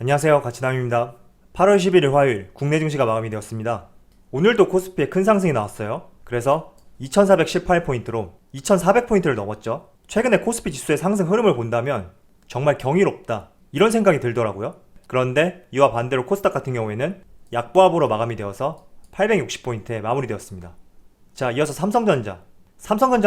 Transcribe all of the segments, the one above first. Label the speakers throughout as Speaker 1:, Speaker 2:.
Speaker 1: 안녕하세요, 가치남입니다. 8월 11일 화요일 국내 증시가 마감이 되었습니다. 오늘도 코스피에 큰 상승이 나왔어요. 그래서 2418포인트로 2400포인트를 넘었죠. 최근에 코스피 지수의 상승 흐름을 본다면 정말 경이롭다, 이런 생각이 들더라고요. 그런데 이와 반대로 코스닥 같은 경우에는 약보합으로 마감이 되어서 860포인트에 마무리되었습니다. 자, 이어서 삼성전자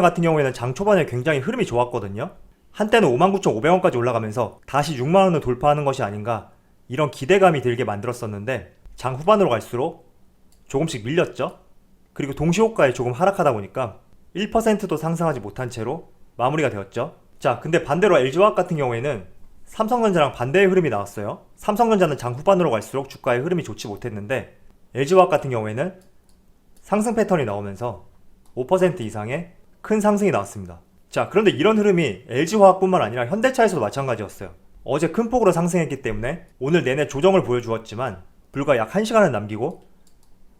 Speaker 1: 같은 경우에는 장 초반에 굉장히 흐름이 좋았거든요. 한때는 59,500원까지 올라가면서 다시 6만원을 돌파하는 것이 아닌가, 이런 기대감이 들게 만들었었는데 장 후반으로 갈수록 조금씩 밀렸죠. 그리고 동시호가에 조금 하락하다 보니까 1%도 상승하지 못한 채로 마무리가 되었죠. 자, 근데 반대로 LG화학 같은 경우에는 삼성전자랑 반대의 흐름이 나왔어요. 삼성전자는 장 후반으로 갈수록 주가의 흐름이 좋지 못했는데 LG화학 같은 경우에는 상승 패턴이 나오면서 5% 이상의 큰 상승이 나왔습니다. 자, 그런데 이런 흐름이 LG화학뿐만 아니라 현대차에서도 마찬가지였어요. 어제 큰 폭으로 상승했기 때문에 오늘 내내 조정을 보여주었지만 불과 약 1시간을 남기고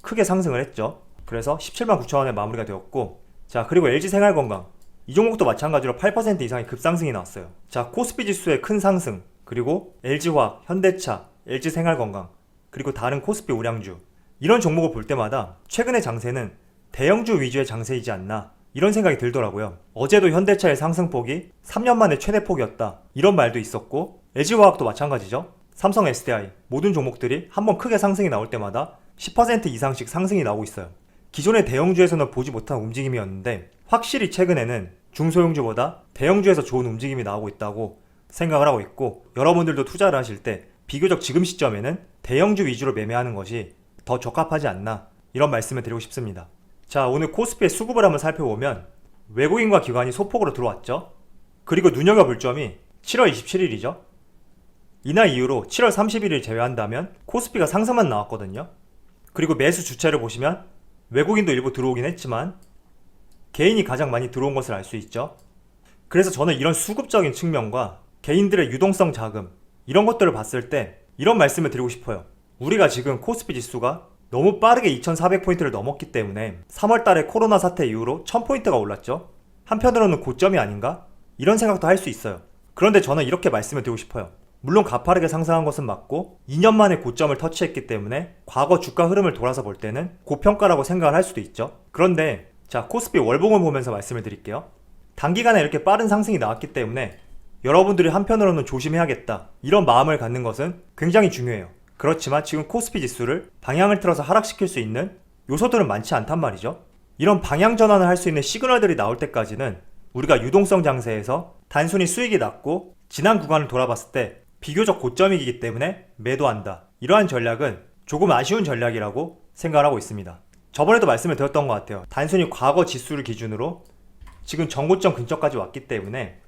Speaker 1: 크게 상승을 했죠. 그래서 17만 9천원에 마무리가 되었고, 자, 그리고 LG생활건강, 이 종목도 마찬가지로 8% 이상의 급상승이 나왔어요. 자, 코스피 지수의 큰 상승, 그리고 LG화학, 현대차, LG생활건강, 그리고 다른 코스피 우량주, 이런 종목을 볼 때마다 최근의 장세는 대형주 위주의 장세이지 않나, 이런 생각이 들더라고요. 어제도 현대차의 상승폭이 3년 만에 최대폭이었다, 이런 말도 있었고, LG화학도 마찬가지죠. 삼성 SDI, 모든 종목들이 한번 크게 상승이 나올 때마다 10% 이상씩 상승이 나오고 있어요. 기존의 대형주에서는 보지 못한 움직임이었는데 확실히 최근에는 중소형주보다 대형주에서 좋은 움직임이 나오고 있다고 생각을 하고 있고, 여러분들도 투자를 하실 때 비교적 지금 시점에는 대형주 위주로 매매하는 것이 더 적합하지 않나, 이런 말씀을 드리고 싶습니다. 자, 오늘 코스피의 수급을 한번 살펴보면 외국인과 기관이 소폭으로 들어왔죠. 그리고 눈여겨볼 점이 7월 27일이죠. 이날 이후로 7월 31일 제외한다면 코스피가 상승만 나왔거든요. 그리고 매수 주체를 보시면 외국인도 일부 들어오긴 했지만 개인이 가장 많이 들어온 것을 알 수 있죠. 그래서 저는 이런 수급적인 측면과 개인들의 유동성 자금, 이런 것들을 봤을 때 이런 말씀을 드리고 싶어요. 우리가 지금 코스피 지수가 너무 빠르게 2400포인트를 넘었기 때문에 3월달에 코로나 사태 이후로 1000포인트가 올랐죠. 한편으로는 고점이 아닌가? 이런 생각도 할 수 있어요. 그런데 저는 이렇게 말씀을 드리고 싶어요. 물론 가파르게 상승한 것은 맞고 2년 만에 고점을 터치했기 때문에 과거 주가 흐름을 돌아서 볼 때는 고평가라고 생각을 할 수도 있죠. 그런데 자, 코스피 월봉을 보면서 말씀을 드릴게요. 단기간에 이렇게 빠른 상승이 나왔기 때문에 여러분들이 한편으로는 조심해야겠다, 이런 마음을 갖는 것은 굉장히 중요해요. 그렇지만 지금 코스피 지수를 방향을 틀어서 하락시킬 수 있는 요소들은 많지 않단 말이죠. 이런 방향 전환을 할 수 있는 시그널들이 나올 때까지는 우리가 유동성 장세에서 단순히 수익이 났고 지난 구간을 돌아봤을 때 비교적 고점이기 때문에 매도한다, 이러한 전략은 조금 아쉬운 전략이라고 생각을 하고 있습니다. 저번에도 말씀을 드렸던 것 같아요. 단순히 과거 지수를 기준으로 지금 전고점 근처까지 왔기 때문에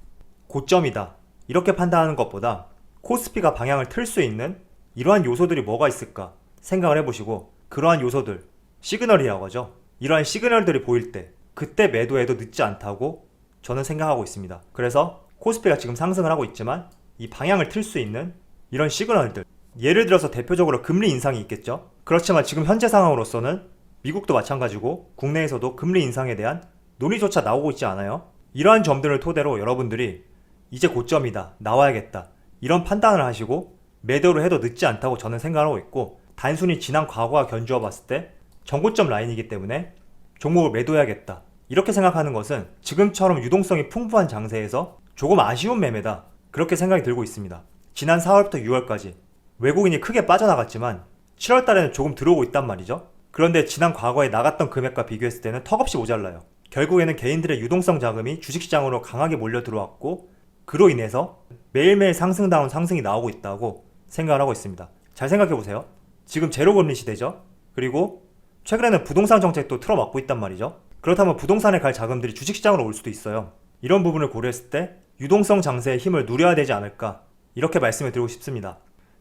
Speaker 1: 고점이다, 이렇게 판단하는 것보다 코스피가 방향을 틀 수 있는 이러한 요소들이 뭐가 있을까 생각을 해보시고, 그러한 요소들, 시그널이라고 하죠. 이러한 시그널들이 보일 때 그때 매도해도 늦지 않다고 저는 생각하고 있습니다. 그래서 코스피가 지금 상승을 하고 있지만 이 방향을 틀 수 있는 이런 시그널들, 예를 들어서 대표적으로 금리 인상이 있겠죠. 그렇지만 지금 현재 상황으로서는 미국도 마찬가지고 국내에서도 금리 인상에 대한 논의조차 나오고 있지 않아요. 이러한 점들을 토대로 여러분들이 이제 고점이다, 나와야겠다, 이런 판단을 하시고 매도를 해도 늦지 않다고 저는 생각하고 있고, 단순히 지난 과거와 견주어 봤을 때 전고점 라인이기 때문에 종목을 매도해야겠다, 이렇게 생각하는 것은 지금처럼 유동성이 풍부한 장세에서 조금 아쉬운 매매다, 그렇게 생각이 들고 있습니다. 지난 4월부터 6월까지 외국인이 크게 빠져나갔지만 7월달에는 조금 들어오고 있단 말이죠. 그런데 지난 과거에 나갔던 금액과 비교했을 때는 턱없이 모자라요. 결국에는 개인들의 유동성 자금이 주식시장으로 강하게 몰려 들어왔고, 그로 인해서 매일매일 상승다운 상승이 나오고 있다고 생각을 하고 있습니다. 잘 생각해보세요. 지금 제로금리 시대죠. 그리고 최근에는 부동산 정책도 틀어막고 있단 말이죠. 그렇다면 부동산에 갈 자금들이 주식시장으로 올 수도 있어요. 이런 부분을 고려했을 때 유동성 장세의 힘을 누려야 되지 않을까, 이렇게 말씀을 드리고 싶습니다.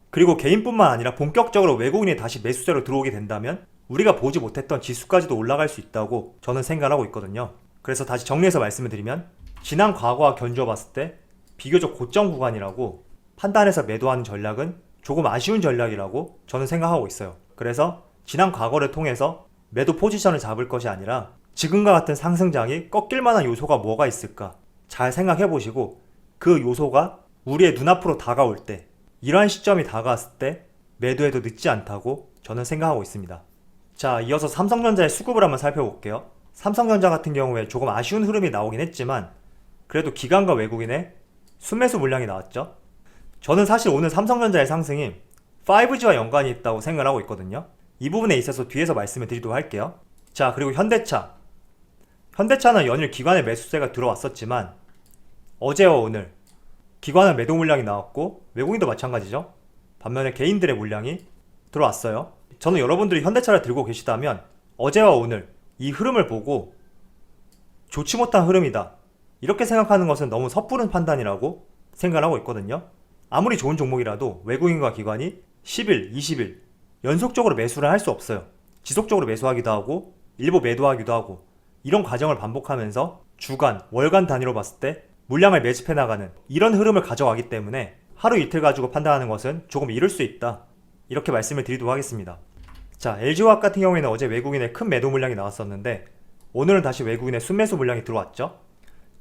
Speaker 1: 그리고 개인뿐만 아니라 본격적으로 외국인이 다시 매수세로 들어오게 된다면 우리가 보지 못했던 지수까지도 올라갈 수 있다고 저는 생각을 하고 있거든요. 그래서 다시 정리해서 말씀을 드리면 지난 과거와 견주어 봤을 때 비교적 고점 구간이라고 판단해서 매도하는 전략은 조금 아쉬운 전략이라고 저는 생각하고 있어요. 그래서 지난 과거를 통해서 매도 포지션을 잡을 것이 아니라 지금과 같은 상승장이 꺾일 만한 요소가 뭐가 있을까 잘 생각해 보시고, 그 요소가 우리의 눈앞으로 다가올 때 이러한 시점이 다가왔을 때 매도해도 늦지 않다고 저는 생각하고 있습니다. 자, 이어서 삼성전자의 수급을 한번 살펴볼게요. 삼성전자 같은 경우에 조금 아쉬운 흐름이 나오긴 했지만 그래도 기관과 외국인의 순매수 물량이 나왔죠. 저는 사실 오늘 삼성전자의 상승이 5G와 연관이 있다고 생각을 하고 있거든요. 이 부분에 있어서 뒤에서 말씀을 드리도록 할게요. 자, 그리고 현대차는 연일 기관의 매수세가 들어왔었지만 어제와 오늘 기관의 매도 물량이 나왔고 외국인도 마찬가지죠. 반면에 개인들의 물량이 들어왔어요. 저는 여러분들이 현대차를 들고 계시다면 어제와 오늘 이 흐름을 보고 좋지 못한 흐름이다 이렇게 생각하는 것은 너무 섣부른 판단이라고 생각을 하고 있거든요. 아무리 좋은 종목이라도 외국인과 기관이 10일, 20일 연속적으로 매수를 할 수 없어요. 지속적으로 매수하기도 하고 일부 매도하기도 하고 이런 과정을 반복하면서 주간, 월간 단위로 봤을 때 물량을 매집해 나가는 이런 흐름을 가져가기 때문에 하루 이틀 가지고 판단하는 것은 조금 이를 수 있다 이렇게 말씀을 드리도록 하겠습니다. 자, LG화학 같은 경우에는 어제 외국인의 큰 매도 물량이 나왔었는데 오늘은 다시 외국인의 순매수 물량이 들어왔죠.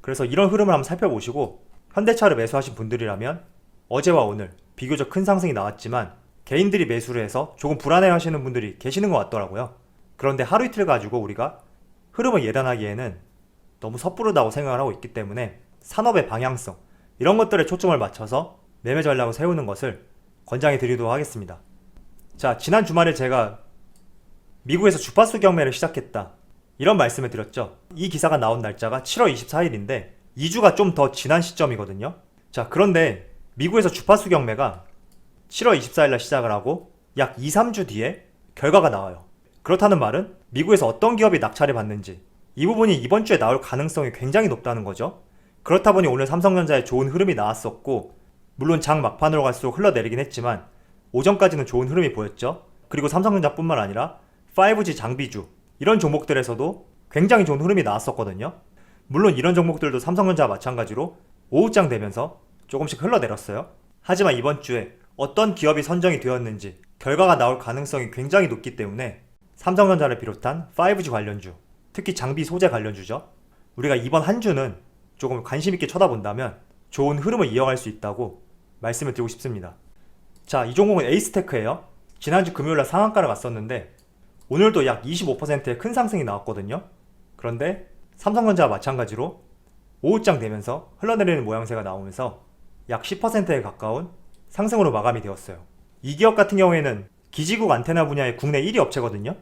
Speaker 1: 그래서 이런 흐름을 한번 살펴보시고 현대차를 매수하신 분들이라면 어제와 오늘 비교적 큰 상승이 나왔지만 개인들이 매수를 해서 조금 불안해 하시는 분들이 계시는 것 같더라고요. 그런데 하루 이틀 가지고 우리가 흐름을 예단하기에는 너무 섣부르다고 생각을 하고 있기 때문에 산업의 방향성 이런 것들에 초점을 맞춰서 매매 전략을 세우는 것을 권장해 드리도록 하겠습니다. 자, 지난 주말에 제가 미국에서 주파수 경매를 시작했다 이런 말씀을 드렸죠. 이 기사가 나온 날짜가 7월 24일인데 2주가 좀 더 지난 시점이거든요. 자, 그런데 미국에서 주파수 경매가 7월 24일날 시작을 하고 약 2, 3주 뒤에 결과가 나와요. 그렇다는 말은 미국에서 어떤 기업이 낙찰을 받는지 이 부분이 이번 주에 나올 가능성이 굉장히 높다는 거죠. 그렇다 보니 오늘 삼성전자에 좋은 흐름이 나왔었고 물론 장 막판으로 갈수록 흘러내리긴 했지만 오전까지는 좋은 흐름이 보였죠. 그리고 삼성전자뿐만 아니라 5G 장비주 이런 종목들에서도 굉장히 좋은 흐름이 나왔었거든요. 물론 이런 종목들도 삼성전자와 마찬가지로 오후장 되면서 조금씩 흘러내렸어요. 하지만 이번 주에 어떤 기업이 선정이 되었는지 결과가 나올 가능성이 굉장히 높기 때문에 삼성전자를 비롯한 5G 관련주, 특히 장비 소재 관련주죠. 우리가 이번 한 주는 조금 관심 있게 쳐다본다면 좋은 흐름을 이어갈 수 있다고 말씀을 드리고 싶습니다. 자, 이 종목은 에이스테크예요. 지난주 금요일날 상한가를 갔었는데 오늘도 약 25%의 큰 상승이 나왔거든요. 그런데 삼성전자와 마찬가지로 오후장 되면서 흘러내리는 모양새가 나오면서 약 10%에 가까운 상승으로 마감이 되었어요. 이 기업 같은 경우에는 기지국 안테나 분야의 국내 1위 업체거든요.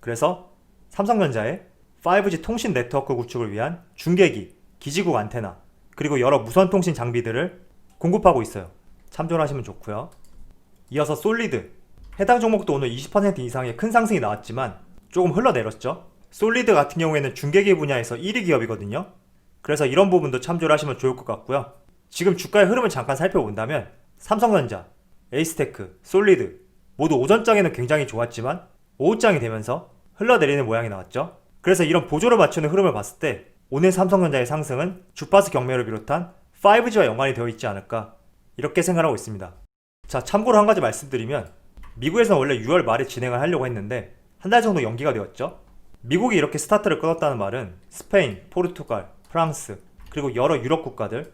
Speaker 1: 그래서 삼성전자의 5G 통신 네트워크 구축을 위한 중계기, 기지국 안테나, 그리고 여러 무선통신 장비들을 공급하고 있어요. 참조를 하시면 좋고요. 이어서 솔리드. 해당 종목도 오늘 20% 이상의 큰 상승이 나왔지만 조금 흘러내렸죠. 솔리드 같은 경우에는 중계기 분야에서 1위 기업이거든요. 그래서 이런 부분도 참조를 하시면 좋을 것 같고요. 지금 주가의 흐름을 잠깐 살펴본다면 삼성전자, 에이스테크, 솔리드 모두 오전장에는 굉장히 좋았지만 오후장이 되면서 흘러내리는 모양이 나왔죠. 그래서 이런 보조를 맞추는 흐름을 봤을 때 오늘 삼성전자의 상승은 주파수 경매를 비롯한 5G와 연관이 되어 있지 않을까 이렇게 생각하고 있습니다. 자, 참고로 한 가지 말씀드리면 미국에서는 원래 6월 말에 진행을 하려고 했는데 한 달 정도 연기가 되었죠. 미국이 이렇게 스타트를 끊었다는 말은 스페인, 포르투갈, 프랑스 그리고 여러 유럽 국가들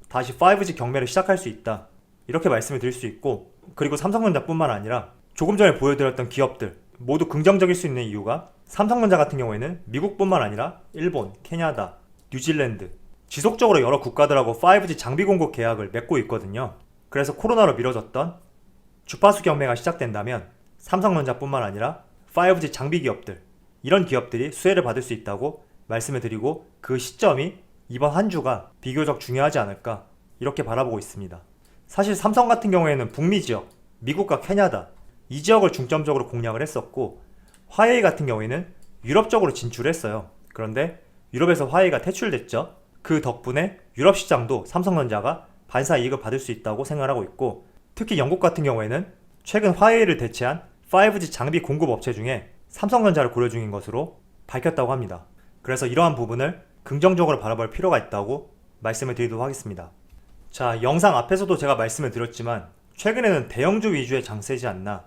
Speaker 1: 다시 5G 경매를 시작할 수 있다 이렇게 말씀을 드릴 수 있고, 그리고 삼성전자뿐만 아니라 조금 전에 보여드렸던 기업들 모두 긍정적일 수 있는 이유가 삼성전자 같은 경우에는 미국뿐만 아니라 일본, 캐나다, 뉴질랜드 지속적으로 여러 국가들하고 5G 장비 공급 계약을 맺고 있거든요. 그래서 코로나로 미뤄졌던 주파수 경매가 시작된다면 삼성전자뿐만 아니라 5G 장비 기업들 이런 기업들이 수혜를 받을 수 있다고 말씀을 드리고, 그 시점이 이번 한 주가 비교적 중요하지 않을까 이렇게 바라보고 있습니다. 사실 삼성 같은 경우에는 북미 지역, 미국과 캐나다 이 지역을 중점적으로 공략을 했었고 화웨이 같은 경우에는 유럽 쪽으로 진출했어요. 그런데 유럽에서 화웨이가 퇴출됐죠. 그 덕분에 유럽 시장도 삼성전자가 반사 이익을 받을 수 있다고 생각하고 있고, 특히 영국 같은 경우에는 최근 화웨이를 대체한 5G 장비 공급 업체 중에 삼성전자를 고려 중인 것으로 밝혔다고 합니다. 그래서 이러한 부분을 긍정적으로 바라볼 필요가 있다고 말씀을 드리도록 하겠습니다. 자, 영상 앞에서도 제가 말씀을 드렸지만 최근에는 대형주 위주의 장세지 않나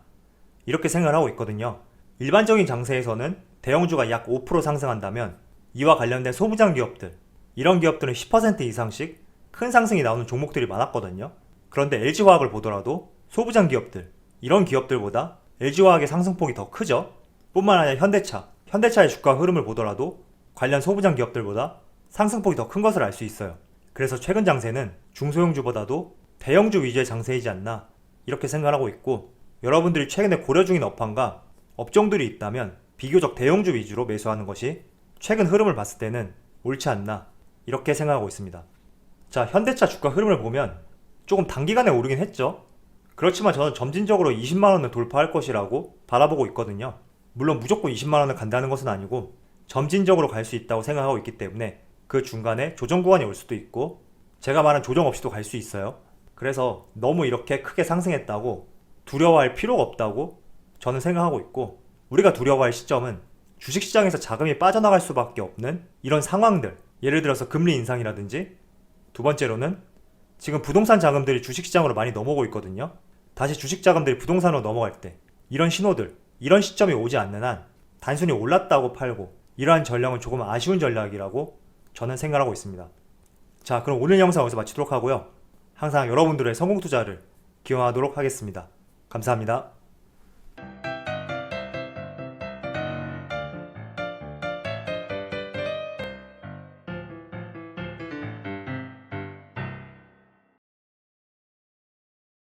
Speaker 1: 이렇게 생각을 하고 있거든요. 일반적인 장세에서는 대형주가 약 5% 상승한다면 이와 관련된 소부장 기업들 이런 기업들은 10% 이상씩 큰 상승이 나오는 종목들이 많았거든요. 그런데 LG화학을 보더라도 소부장 기업들, 이런 기업들보다 LG화학의 상승폭이 더 크죠. 뿐만 아니라 현대차의 주가 흐름을 보더라도 관련 소부장 기업들보다 상승폭이 더 큰 것을 알 수 있어요. 그래서 최근 장세는 중소형주보다도 대형주 위주의 장세이지 않나 이렇게 생각하고 있고, 여러분들이 최근에 고려 중인 업황과 업종들이 있다면 비교적 대형주 위주로 매수하는 것이 최근 흐름을 봤을 때는 옳지 않나 이렇게 생각하고 있습니다. 자, 현대차 주가 흐름을 보면 조금 단기간에 오르긴 했죠. 그렇지만 저는 점진적으로 20만원을 돌파할 것이라고 바라보고 있거든요. 물론 무조건 20만원을 간다는 것은 아니고 점진적으로 갈 수 있다고 생각하고 있기 때문에 그 중간에 조정 구간이 올 수도 있고 제가 말한 조정 없이도 갈 수 있어요. 그래서 너무 이렇게 크게 상승했다고 두려워할 필요가 없다고 저는 생각하고 있고, 우리가 두려워할 시점은 주식시장에서 자금이 빠져나갈 수밖에 없는 이런 상황들, 예를 들어서 금리 인상이라든지, 두 번째로는 지금 부동산 자금들이 주식시장으로 많이 넘어오고 있거든요. 다시 주식 자금들이 부동산으로 넘어갈 때 이런 신호들, 이런 시점이 오지 않는 한 단순히 올랐다고 팔고 이러한 전략은 조금 아쉬운 전략이라고 저는 생각하고 있습니다. 자, 그럼 오늘 영상 여기서 마치도록 하고요. 항상 여러분들의 성공 투자를 기원하도록 하겠습니다. 감사합니다.